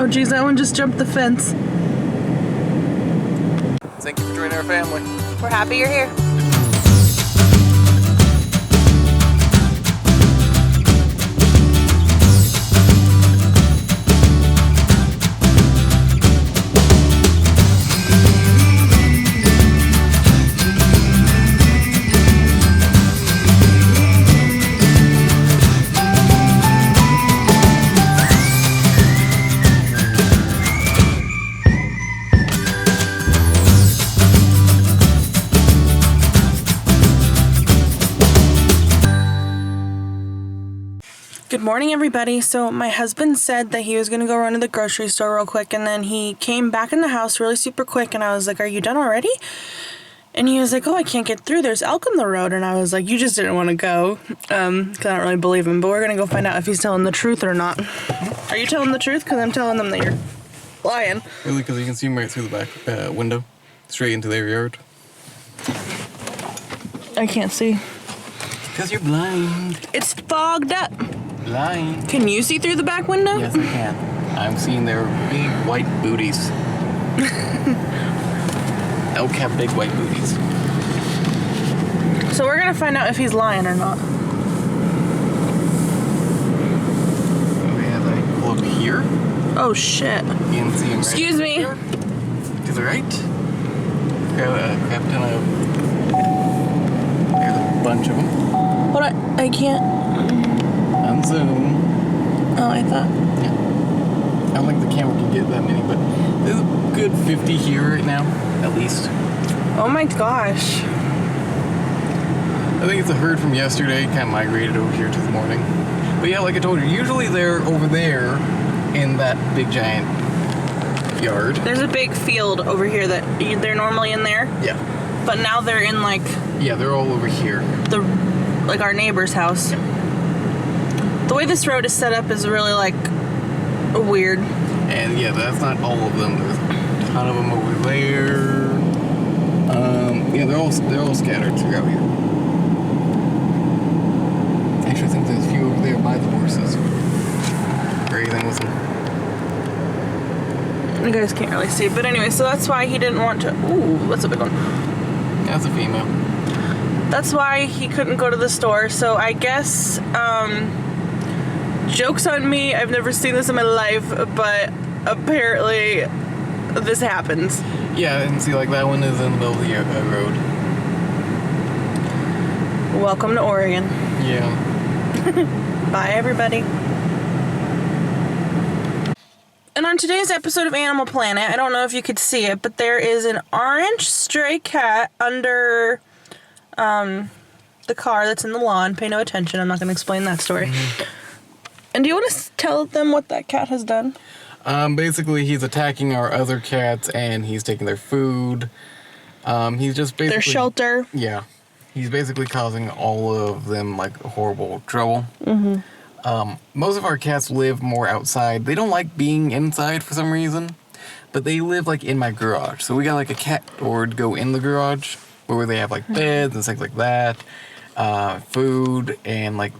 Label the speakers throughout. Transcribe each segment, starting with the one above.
Speaker 1: Oh geez, that one just jumped the fence.
Speaker 2: Thank you for joining our family.
Speaker 1: We're happy you're here. Good morning, everybody. So my husband said that he was going to go run to the grocery store real quick, and then he came back in the house really super quick, and I was like, are you done already? And he was like, oh, I can't get through. There's elk on the road. And I was like, you just didn't want to go, because I don't really believe him, but we're going to go find out if he's telling the truth or not. Are you telling the truth? Because I'm telling them that you're lying.
Speaker 2: Really, because you can see him right through the back window, straight into their yard.
Speaker 1: I can't see.
Speaker 2: Because you're blind.
Speaker 1: It's fogged up.
Speaker 2: Blind.
Speaker 1: Can you see through the back window?
Speaker 2: Yes, I can. I'm seeing their big white booties. Elk have big white booties.
Speaker 1: So we're going to find out if he's lying or not.
Speaker 2: Oh, yeah, like, pull up here.
Speaker 1: Oh, shit.
Speaker 2: You can see him right.
Speaker 1: Excuse me.
Speaker 2: Here. To the right. Grab a ton of... There's a bunch of them.
Speaker 1: Hold on. I can't.
Speaker 2: Unzoom.
Speaker 1: Oh, I thought.
Speaker 2: Yeah. I don't think the camera can get that many, but there's a good 50 here right now, at least.
Speaker 1: Oh my gosh.
Speaker 2: I think it's a herd from yesterday, kind of migrated over here this morning. But yeah, like I told you, usually they're over there in that big giant yard.
Speaker 1: There's a big field over here that they're normally in there.
Speaker 2: Yeah.
Speaker 1: But now they're in like
Speaker 2: Yeah, they're all over here.
Speaker 1: like our neighbor's house.
Speaker 2: Yeah.
Speaker 1: The way this road is set up is really like weird.
Speaker 2: And yeah, that's not all of them. There's a ton of them over there. Yeah, they're all scattered throughout here. Actually, I think there's a few over there by the horses. Grazing with them.
Speaker 1: You guys can't really see, but anyway, so that's why he didn't want to. Ooh, that's a big one.
Speaker 2: That's a female.
Speaker 1: That's why he couldn't go to the store. So I guess, joke's on me. I've never seen this in my life, but apparently this happens.
Speaker 2: Yeah, and see, like that one is in the middle of the road.
Speaker 1: Welcome to Oregon.
Speaker 2: Yeah.
Speaker 1: Bye, everybody. And on today's episode of Animal Planet, I don't know if you could see it, but there is an orange stray cat under the car that's in the lawn. Pay no attention. I'm not going to explain that story. Mm-hmm. And do you want to tell them what that cat has done?
Speaker 2: Basically, he's attacking our other cats, and he's taking their food. He's just basically...
Speaker 1: Their shelter.
Speaker 2: Yeah. He's basically causing all of them, like, horrible trouble.
Speaker 1: Mm-hmm.
Speaker 2: Most of our cats live more outside. They don't like being inside for some reason, but they live, like, in my garage. So we got, like, a cat door to go in the garage, where they have, like, beds and things like that, food, and, like,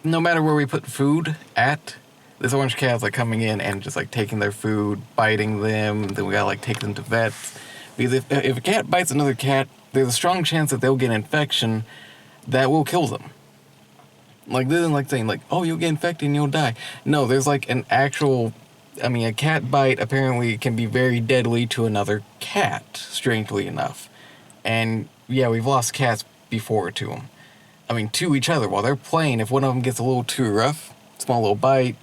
Speaker 2: no matter where we put food at, this orange cat's, like, coming in and just, like, taking their food, biting them, then we gotta, like, take them to vets. Because if a cat bites another cat, there's a strong chance that they'll get an infection that will kill them. Like, this isn't like saying, like, oh, you'll get infected and you'll die. No, there's, like, an actual... I mean, a cat bite apparently can be very deadly to another cat, strangely enough. And, yeah, we've lost cats before to them. I mean, to each other while they're playing. If one of them gets a little too rough, small little bite,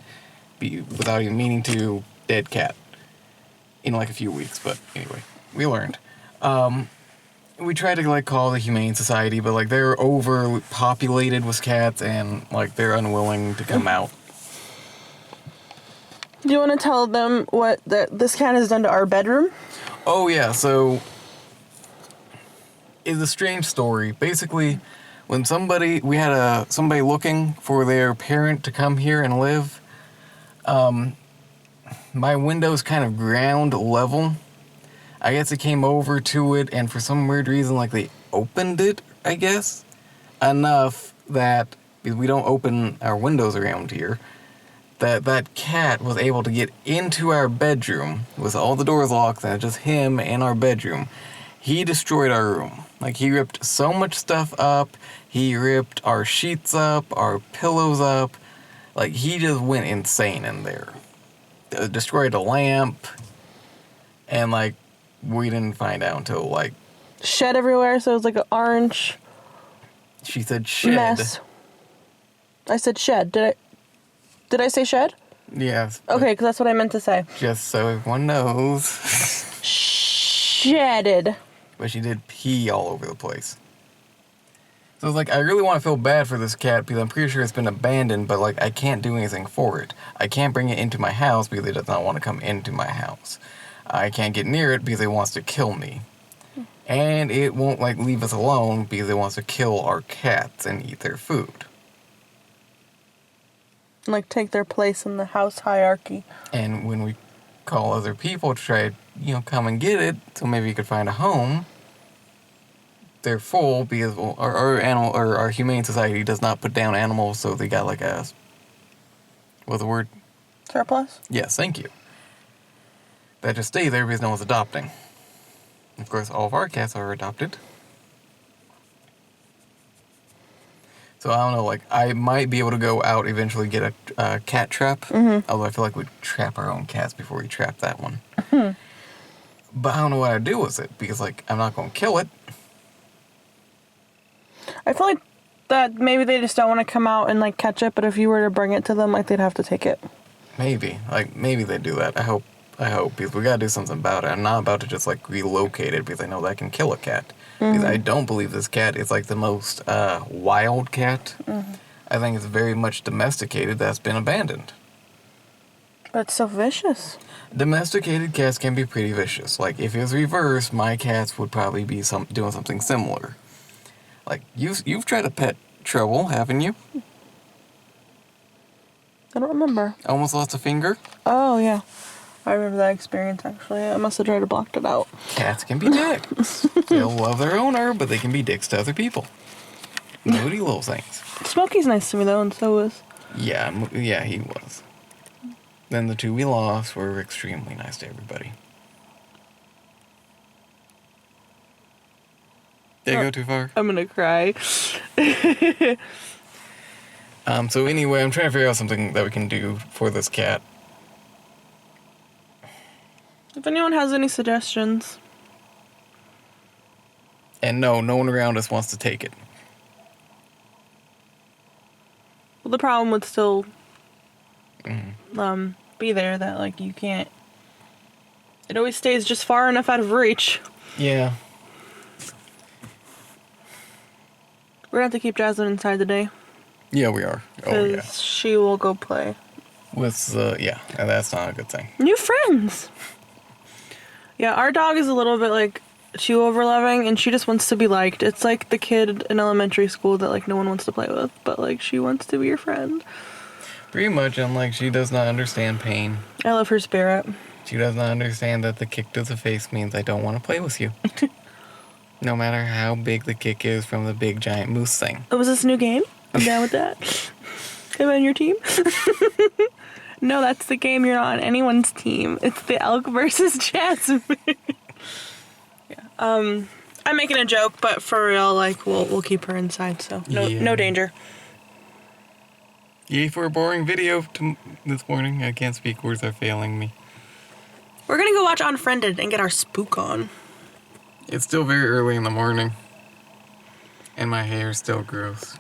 Speaker 2: without even meaning to, dead cat. In, like, a few weeks, but anyway, we learned. We tried to, like, call the Humane Society, but, like, they're overpopulated with cats, and, like, they're unwilling to come out.
Speaker 1: Do you want to tell them what this cat has done to our bedroom?
Speaker 2: Oh, yeah, so... It's a strange story. Basically, when we had somebody looking for their parent to come here and live, my window's kind of ground level. I guess it came over to it, and for some weird reason, like, they opened it, I guess, enough that, because we don't open our windows around here, that cat was able to get into our bedroom with all the doors locked and just him in our bedroom. He destroyed our room. Like, he ripped so much stuff up. He ripped our sheets up, our pillows up. Like, he just went insane in there. Destroyed a lamp. And, like, we didn't find out until, like...
Speaker 1: Shed everywhere, so it was like an orange...
Speaker 2: She said shed.
Speaker 1: Mess. I said shed. Did I say shed?
Speaker 2: Yes.
Speaker 1: Okay, because that's what I meant to say.
Speaker 2: Just so everyone knows.
Speaker 1: Shedded.
Speaker 2: But she did pee all over the place. So it's like, I really want to feel bad for this cat because I'm pretty sure it's been abandoned, but like, I can't do anything for it. I can't bring it into my house because it does not want to come into my house. I can't get near it because it wants to kill me. And it won't like leave us alone because it wants to kill our cats and eat their food.
Speaker 1: Like, take their place in the house hierarchy.
Speaker 2: And when we call other people to try, come and get it, so maybe you could find a home, they're full because our humane society does not put down animals, so they got like what's the word?
Speaker 1: Surplus?
Speaker 2: Yes, thank you. That just stay there because no one's adopting. Of course, all of our cats are adopted. So I don't know, like, I might be able to go out eventually get a cat trap. Mm-hmm. Although I feel like we'd trap our own cats before we trap that one. Mm-hmm. But I don't know what I'd do with it, because, like, I'm not going to kill it.
Speaker 1: I feel like that maybe they just don't want to come out and, like, catch it, but if you were to bring it to them, like, they'd have to take it.
Speaker 2: Maybe. Like, maybe they do that. I hope, because we gotta do something about it. I'm not about to just, like, relocate it, because I know that can kill a cat. Mm-hmm. Because I don't believe this cat is, like, the most wild cat. Mm-hmm. I think it's very much domesticated that's been abandoned.
Speaker 1: But it's so vicious.
Speaker 2: Domesticated cats can be pretty vicious. Like, if it was reversed, my cats would probably be doing something similar. Like, you've tried to pet Trouble, haven't you?
Speaker 1: I don't remember.
Speaker 2: Almost lost a finger?
Speaker 1: Oh, yeah. I remember that experience, actually. I must have tried to block it out.
Speaker 2: Cats can be dicks. They'll love their owner, but they can be dicks to other people. Moody little things.
Speaker 1: Smokey's nice to me, though, and so was...
Speaker 2: Yeah, he was. Then the two we lost were extremely nice to everybody. Did I go too far?
Speaker 1: I'm gonna cry.
Speaker 2: So anyway, I'm trying to figure out something that we can do for this cat.
Speaker 1: If anyone has any suggestions.
Speaker 2: And no one around us wants to take it.
Speaker 1: Well, the problem would still be there that, like, you can't... It always stays just far enough out of reach.
Speaker 2: Yeah.
Speaker 1: We're gonna have to keep Jasmine inside today.
Speaker 2: Yeah, we are. Oh, yeah.
Speaker 1: She will go play.
Speaker 2: With, and that's not a good thing.
Speaker 1: New friends! Yeah, our dog is a little bit, like, too over-loving, and she just wants to be liked. It's like the kid in elementary school that, like, no one wants to play with, but, like, she wants to be your friend.
Speaker 2: Pretty much, and, like, she does not understand pain.
Speaker 1: I love her spirit.
Speaker 2: She does not understand that the kick to the face means I don't want to play with you. No matter how big the kick is from the big giant moose thing.
Speaker 1: Oh, was this a new game? I'm down with that. Am I on your team? No, that's the game. You're not on anyone's team. It's the elk versus Jasmine. Yeah. I'm making a joke, but for real, like, we'll keep her inside, so no danger.
Speaker 2: Yay for a boring video this morning. I can't speak. Words are failing me.
Speaker 1: We're gonna go watch Unfriended and get our spook on.
Speaker 2: It's still very early in the morning. And my hair is still gross.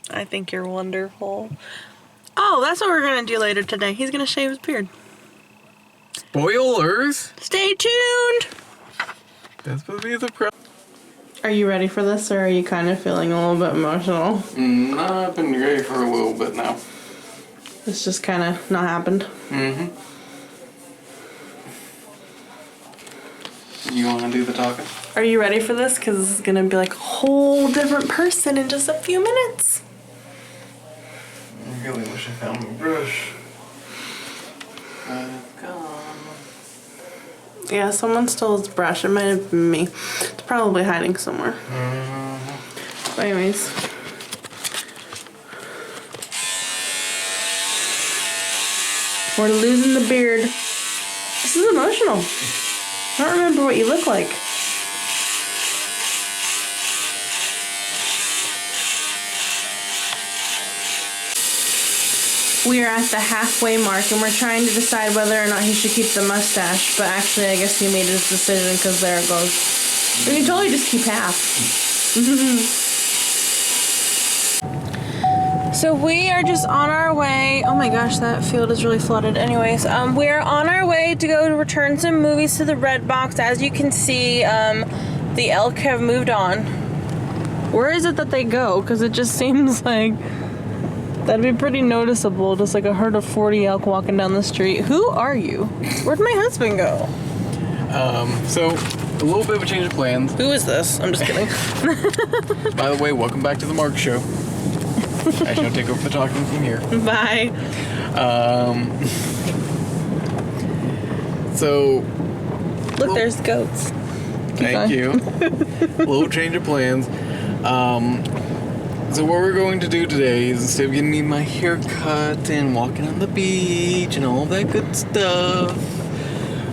Speaker 1: I think you're wonderful. Oh, that's what we're gonna do later today. He's gonna shave his beard.
Speaker 2: Spoilers!
Speaker 1: Stay tuned!
Speaker 2: That's supposed to be the pro.
Speaker 1: Are you ready for this, or are you kind of feeling a little bit emotional?
Speaker 2: No, I've been ready for a little bit now.
Speaker 1: It's just kind of not happened.
Speaker 2: Mm-hmm. You want to do the talking?
Speaker 1: Are you ready for this? Because this is going to be like a whole different person in just a few minutes.
Speaker 2: I really wish I found my brush. Gone.
Speaker 1: Yeah, someone stole his brush. It might have been me. It's probably hiding somewhere. But anyways. We're losing the beard. This is emotional. I don't remember what you look like. We are at the halfway mark and we're trying to decide whether or not he should keep the mustache, but actually I guess he made his decision because there it goes. We can totally just keep half. So we are just on our way. Oh my gosh, that field is really flooded. Anyways, we are on our way to go to return some movies to the Redbox. As you can see, the elk have moved on. Where is it that they go? Because it just seems like that'd be pretty noticeable, just like a herd of 40 elk walking down the street. Who are you? Where'd my husband go?
Speaker 2: So, a little bit of a change of plans.
Speaker 1: Who is this? I'm just kidding.
Speaker 2: By the way, welcome back to the Mark Show. I shall take over the talking from here.
Speaker 1: Bye.
Speaker 2: So...
Speaker 1: Look, there's goats.
Speaker 2: Thank you. A little change of plans. So what we're going to do today is, instead of getting me my hair cut and walking on the beach and all that good stuff,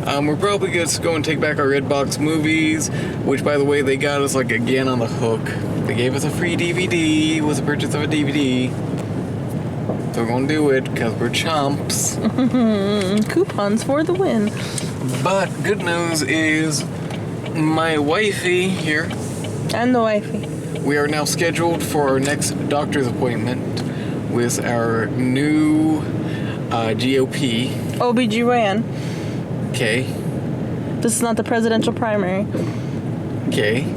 Speaker 2: we're probably just going to take back our Redbox movies, which, by the way, they got us, like, again on the hook. They gave us a free DVD with the purchase of a DVD. So we're going to do it because we're chumps.
Speaker 1: Coupons for the win.
Speaker 2: But good news is my wifey here.
Speaker 1: And the wifey.
Speaker 2: We are now scheduled for our next doctor's appointment with our new GOP.
Speaker 1: OBGYN.
Speaker 2: Okay.
Speaker 1: This is not the presidential primary.
Speaker 2: Okay.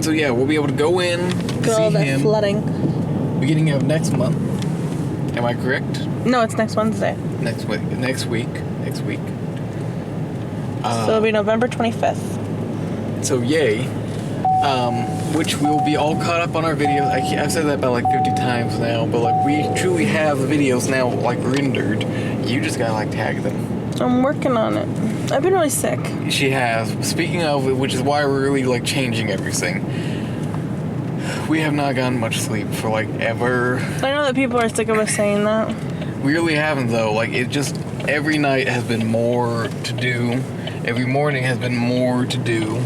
Speaker 2: So yeah, we'll be able to go in,
Speaker 1: Girl,
Speaker 2: see him.
Speaker 1: Flooding.
Speaker 2: Beginning of next month. Am I correct?
Speaker 1: No, it's next Wednesday.
Speaker 2: Next week.
Speaker 1: So it'll be November 25th.
Speaker 2: So yay. Which we'll be all caught up on our videos. I've said that about like 50 times now, but like we truly have the videos now like rendered. You just gotta like tag them.
Speaker 1: I'm working on it. I've been really sick.
Speaker 2: She has. Speaking of, which is why we're really like changing everything. We have not gotten much sleep for like ever.
Speaker 1: I know that people are sick of us saying that.
Speaker 2: We really haven't though. Like it just, every night has been more to do. Every morning has been more to do.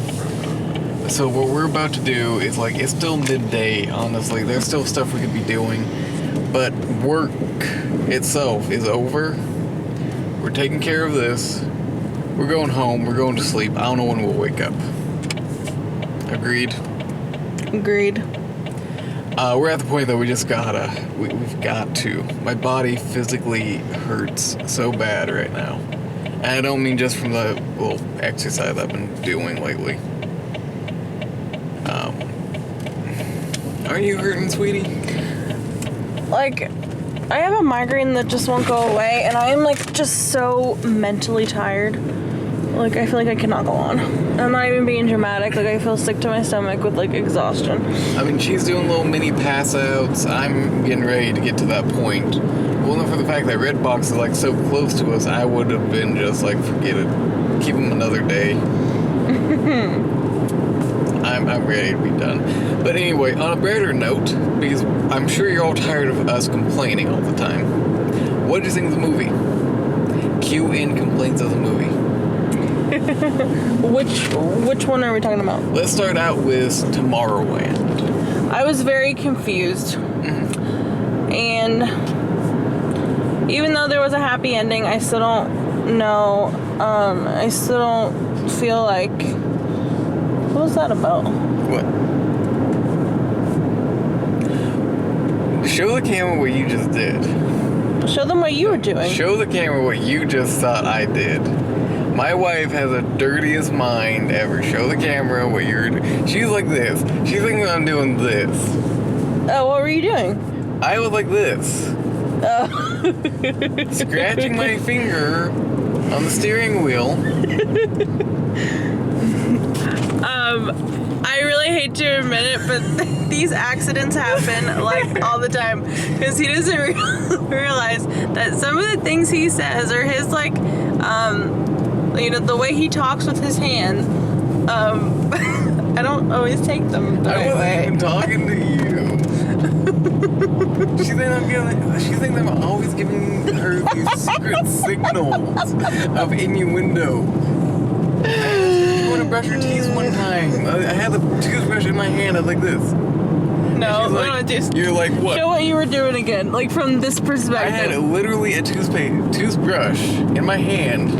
Speaker 2: So what we're about to do is like, it's still midday, honestly. There's still stuff we could be doing. But work itself is over. We're taking care of this. We're going home. We're going to sleep. I don't know when we'll wake up. Agreed?
Speaker 1: Agreed.
Speaker 2: We're at the point that we just we've got to. My body physically hurts so bad right now. And I don't mean just from the little exercise I've been doing lately. Aren't you hurting, sweetie?
Speaker 1: Like, I have a migraine that just won't go away, and I am like just so mentally tired. Like, I feel like I cannot go on. I'm not even being dramatic. Like, I feel sick to my stomach with like exhaustion.
Speaker 2: I mean, she's doing little mini pass outs. I'm getting ready to get to that point. Well, not for the fact that Redbox is like so close to us, I would have been just like, forget it. Keep them another day. I'm ready to be done. But anyway, on a brighter note, because I'm sure you're all tired of us complaining all the time, what did you think of the movie? Cue in complaints of the movie.
Speaker 1: Which one are we talking about?
Speaker 2: Let's start out with Tomorrowland.
Speaker 1: I was very confused.
Speaker 2: Mm-hmm.
Speaker 1: And even though there was a happy ending, I still don't know. I still don't feel like... What was that about?
Speaker 2: What? Show the camera what you just did.
Speaker 1: Show them what you were doing.
Speaker 2: Show the camera what you just thought I did. My wife has the dirtiest mind ever. Show the camera what you're doing. She's like this. She thinks I'm doing this.
Speaker 1: Oh, what were you doing?
Speaker 2: I was like this.
Speaker 1: Oh.
Speaker 2: Scratching my finger on the steering wheel.
Speaker 1: I really hate to admit it, but these accidents happen like all the time because he doesn't realize that some of the things he says or his like, the way he talks with his hands, I don't always take them the right way.
Speaker 2: I wasn't even talking to you. She thinks I'm always giving her these secret signals of innuendo. I asked her if you want to brush your teeth one time. I had the toothbrush in my hand. I was like this.
Speaker 1: No,
Speaker 2: like,
Speaker 1: just
Speaker 2: you're like, what?
Speaker 1: show what you were doing again, like from this
Speaker 2: I
Speaker 1: perspective.
Speaker 2: had literally a toothbrush in my hand,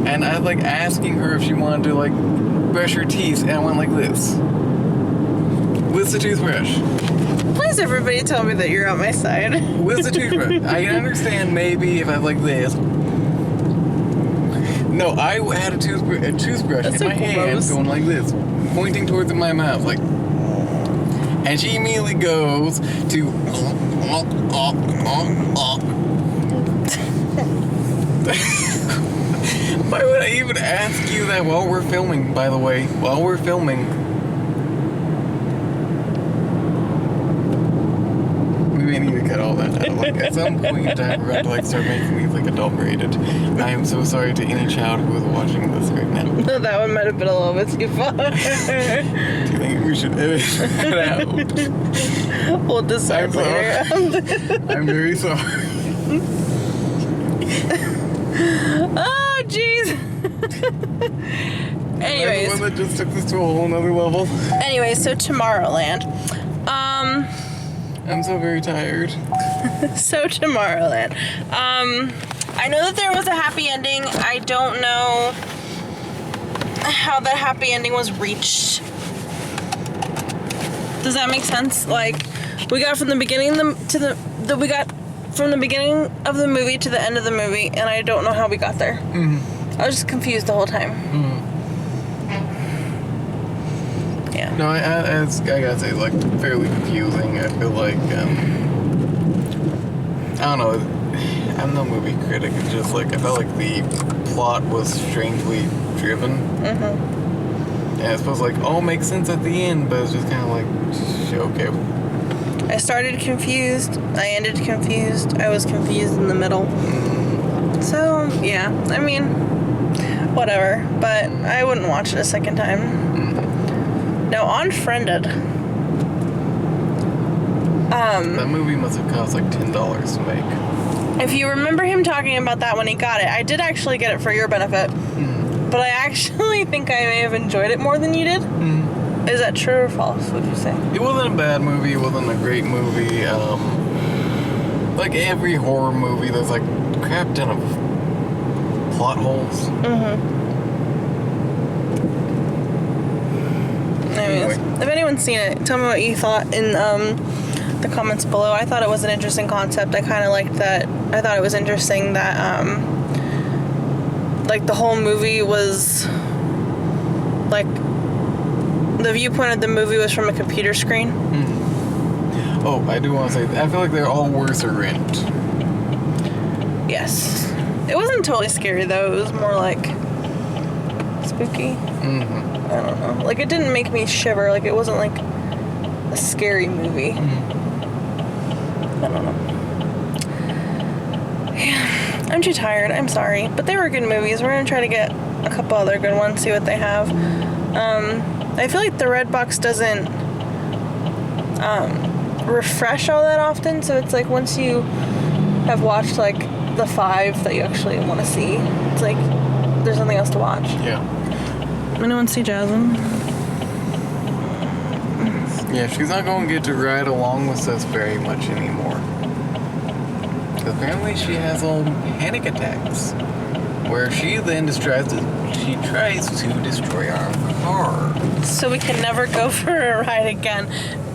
Speaker 2: and I was like asking her if she wanted to like brush her teeth, and I went like this with the toothbrush.
Speaker 1: Please, everybody, tell me that you're on my side.
Speaker 2: With the toothbrush. I can understand maybe if I was like this. No, I had a toothbrush
Speaker 1: That's
Speaker 2: in my
Speaker 1: so
Speaker 2: hand
Speaker 1: gross.
Speaker 2: going like this, pointing towards my mouth, like. And she immediately goes to. Why would I even ask you that while we're filming, by the way? While we're filming. We may need to cut all that out. Like, at some point in time, we're going to like start making these like adult-rated. I am so sorry to any child who is watching this right now.
Speaker 1: That one might have been a little bit too far.
Speaker 2: Do you think we should edit it out?
Speaker 1: We'll decide later.
Speaker 2: I'm very sorry.
Speaker 1: Oh, jeez.
Speaker 2: I'm the
Speaker 1: Anyways.
Speaker 2: one that just took this to a whole nother level.
Speaker 1: Anyways, so Tomorrowland.
Speaker 2: I'm so very tired.
Speaker 1: So Tomorrowland. I know that there was a happy ending. I don't know how that happy ending was reached. Does that make sense? Like, we got from the beginning we got from the beginning of the movie to the end of the movie, and I don't know how we got there.
Speaker 2: Mm-hmm.
Speaker 1: I was just confused the whole time.
Speaker 2: Mm-hmm.
Speaker 1: Yeah.
Speaker 2: No, I gotta say, like, fairly confusing. I feel like, I don't know. I'm no movie critic. It's just like, I felt like the plot was strangely driven.
Speaker 1: Mm-hmm.
Speaker 2: And it's supposed to, like, all make sense at the end, but it's just kind of like, okay.
Speaker 1: I started confused. I ended confused. I was confused in the middle. So, yeah. I mean, whatever. But I wouldn't watch it a second time. Now, Unfriended.
Speaker 2: That movie must have cost like $10 to make.
Speaker 1: If you remember him talking about that when he got it, I did actually get it for your benefit. But I actually think I may have enjoyed it more than you did. Is that true or false, would you say?
Speaker 2: It wasn't a bad movie. It wasn't a great movie. Like every horror movie, there's like a crap ton of plot holes.
Speaker 1: Anyways, if anyone's seen it, tell me what you thought in the comments below. I thought it was an interesting concept. I kind of liked that. I thought it was interesting that like the whole movie was like the viewpoint of the movie was from a computer screen.
Speaker 2: Oh, I do want to say, I feel like they're all worse or rent.
Speaker 1: Yes. It wasn't totally scary though. It was more like spooky. I don't know. Like, it didn't make me shiver. Like, it wasn't like a scary movie. I don't know. Yeah. I'm too tired. I'm sorry. But they were good movies. We're going to try to get a couple other good ones, see what they have. I feel like the Redbox doesn't refresh all that often. So it's like once you have watched, like, the 5 that you actually want to see, it's like there's nothing else to watch.
Speaker 2: Yeah.
Speaker 1: Anyone see Jasmine?
Speaker 2: Yeah, she's not going to get to ride along with us very much anymore. Apparently she has all panic attacks, where she then tries to destroy our car.
Speaker 1: So we can never go for a ride again.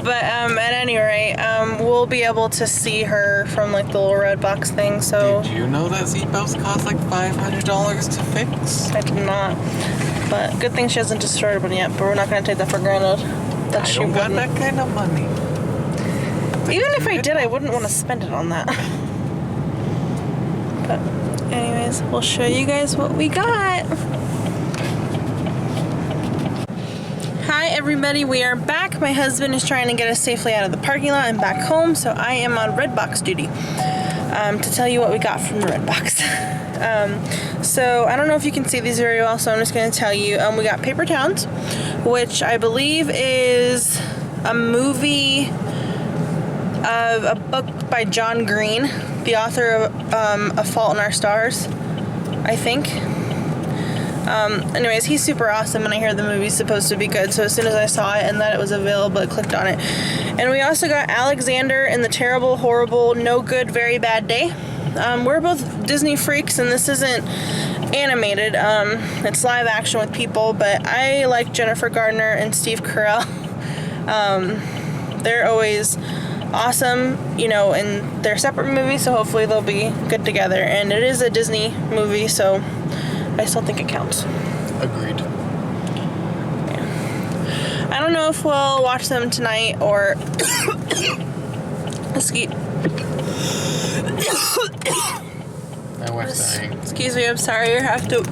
Speaker 1: But at any rate, we'll be able to see her from like the little Redbox thing. So
Speaker 2: did you know that seatbelts cost like $500 to fix?
Speaker 1: I did not. But good thing she hasn't destroyed one yet. But we're not going to take that for granted. That
Speaker 2: I
Speaker 1: she
Speaker 2: don't got
Speaker 1: wouldn't.
Speaker 2: that kind of money.
Speaker 1: Even if I did, I wouldn't want to spend it on that. But anyways, we'll show you guys what we got. Hi everybody, we are back. My husband is trying to get us safely out of the parking lot and back home, so I am on Redbox duty to tell you what we got from the Redbox. So I don't know if you can see these very well, so I'm just going to tell you. We got Paper Towns, which I believe is a movie of a book by John Green, the author of A Fault in Our Stars, I think. Anyways, he's super awesome, and I hear the movie's supposed to be good, so as soon as I saw it and that it was available, I clicked on it. And we also got Alexander and the Terrible, Horrible, No Good, Very Bad Day. We're both Disney freaks, and this isn't animated. It's live action with people, but I like Jennifer Gardner and Steve Carell. They're always awesome, you know, in their separate movies, so hopefully they'll be good together. And it is a Disney movie, so I still think it counts.
Speaker 2: Agreed.
Speaker 1: Yeah. I don't know if we'll watch them tonight or...
Speaker 2: My wife's dying.
Speaker 1: Excuse me, I'm sorry. I have to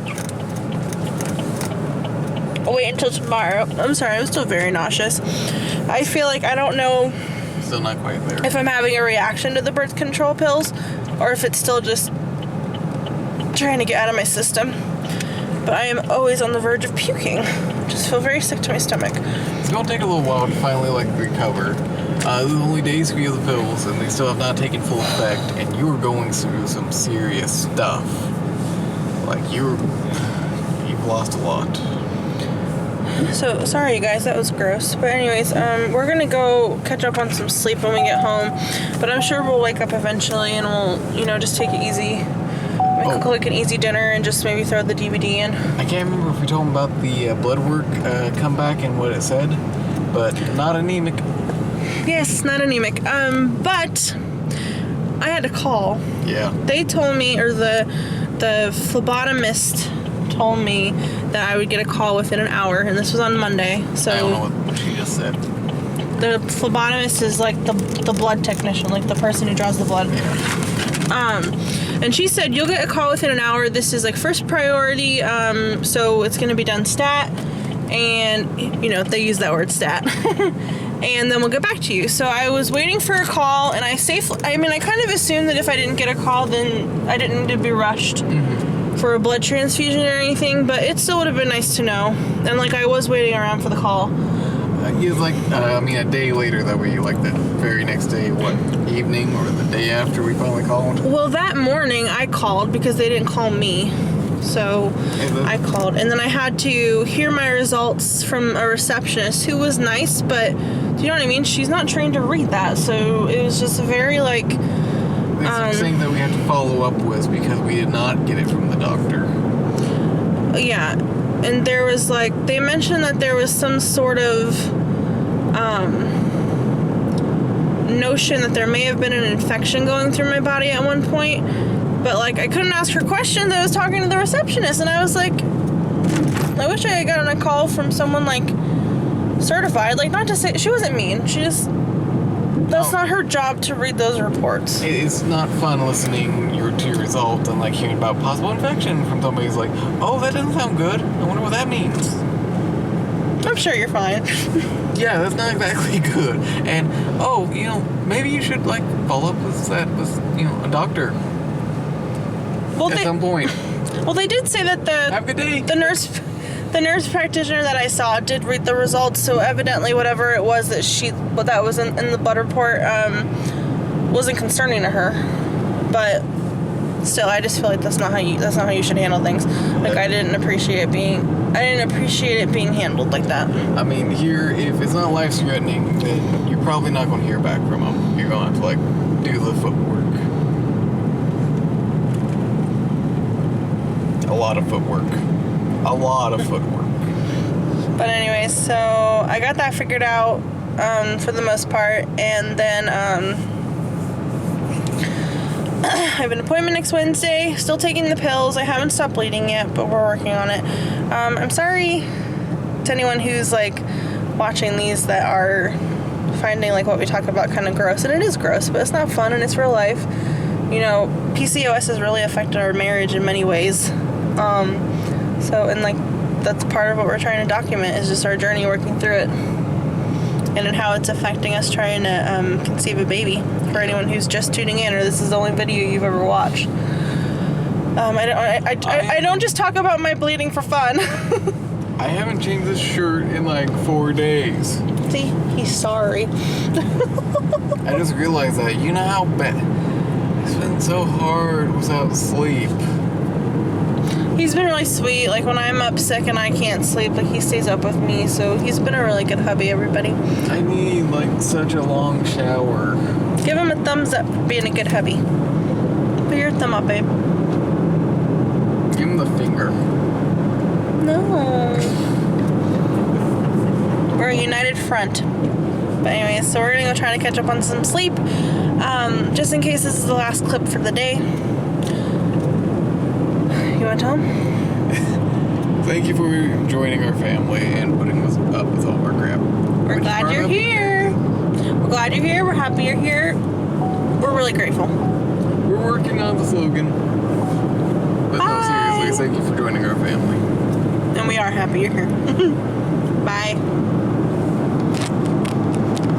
Speaker 1: wait until tomorrow. I'm sorry, I'm still very nauseous. I feel like I don't know
Speaker 2: Still not quite there.
Speaker 1: if I'm having a reaction to the birth control pills or if it's still just trying to get out of my system. But I am always on the verge of puking. Just feel very sick to my stomach.
Speaker 2: It's gonna take a little while to finally recover. This is only days for you of the pills, and they still have not taken full effect, and you are going through some serious stuff. Like you've lost a lot.
Speaker 1: So, sorry you guys, that was gross. But anyways, we're gonna go catch up on some sleep when we get home. But I'm sure we'll wake up eventually and we'll, you know, just take it easy. Cook like an easy dinner and just maybe throw the DVD in.
Speaker 2: I can't remember if we told them about the blood work comeback and what it said, but not anemic.
Speaker 1: Yes, not anemic. But I had to call.
Speaker 2: Yeah.
Speaker 1: They told me, or the phlebotomist told me that I would get a call within an hour, and this was on Monday. So
Speaker 2: I don't know what she just said.
Speaker 1: The phlebotomist is like the blood technician, like the person who draws the blood. And she said, you'll get a call within an hour. This is like first priority, so it's going to be done stat. And, you know, they use that word stat. And then we'll get back to you. So I was waiting for a call, and I kind of assumed that if I didn't get a call, then I didn't need to be rushed for a blood transfusion or anything, but it still would have been nice to know. And, like, I was waiting around for the call.
Speaker 2: It was like, a day later that we, like, the very next day, evening or the day after we finally called?
Speaker 1: Well, that morning I called because they didn't call me. So I called. And then I had to hear my results from a receptionist who was nice, but do you know what I mean? She's not trained to read that. So it was just very, like...
Speaker 2: There's something that we have to follow up with because we did not get it from the doctor.
Speaker 1: Yeah. And there was, like... They mentioned that there was some sort of... notion that there may have been an infection going through my body at one point, but like I couldn't ask her questions. I was talking to the receptionist, and I was like, I wish I had gotten a call from someone like certified. Like, not to say she wasn't mean, she just that's not her job to read those reports.
Speaker 2: It's not fun listening to your results and like hearing about possible infection from somebody who's like, oh, that doesn't sound good. I wonder what that means.
Speaker 1: I'm sure you're fine.
Speaker 2: Yeah, that's not exactly good. And, maybe you should, like, follow up with a doctor. At some point.
Speaker 1: Well, they did say that
Speaker 2: Have a good day.
Speaker 1: the nurse practitioner that I saw did read the results, so evidently whatever it was that was in the blood report wasn't concerning to her. But still, I just feel like that's not how you should handle things. Like, I didn't appreciate it being handled like that.
Speaker 2: I mean, if it's not life-threatening, then you're probably not going to hear back from them. You're going to have to, do the footwork. A lot of footwork.
Speaker 1: But anyways, so I got that figured out for the most part, and then I have an appointment next Wednesday. Still taking the pills. I haven't stopped bleeding yet, but we're working on it. I'm sorry to anyone who's like watching these that are finding like what we talk about kind of gross, and it is gross, but it's not fun and it's real life. You know, PCOS has really affected our marriage in many ways. That's part of what we're trying to document is just our journey working through it, and in how it's affecting us trying to conceive a baby. For anyone who's just tuning in, or this is the only video you've ever watched, I don't just talk about my bleeding for fun.
Speaker 2: I haven't changed this shirt in like 4 days.
Speaker 1: See, he's sorry.
Speaker 2: I just realized that. You know how bad it's been so hard without sleep.
Speaker 1: He's been really sweet. Like, when I'm up sick and I can't sleep, like, he stays up with me. So he's been a really good hubby, everybody.
Speaker 2: I need, like, such a long shower.
Speaker 1: Give him a thumbs up for being a good hubby. Put your thumb up, babe.
Speaker 2: Give him the finger.
Speaker 1: No. We're a united front. But anyways, so we're gonna go try to catch up on some sleep. Just in case this is the last clip for the day. You want to tell him?
Speaker 2: Thank you for joining our family and putting us up with all our crap.
Speaker 1: We're glad you're here. We're glad you're here. We're happy you're here. We're really grateful.
Speaker 2: We're working on the slogan. But no, seriously, thank you for joining our family.
Speaker 1: And we are happy you're here. Bye.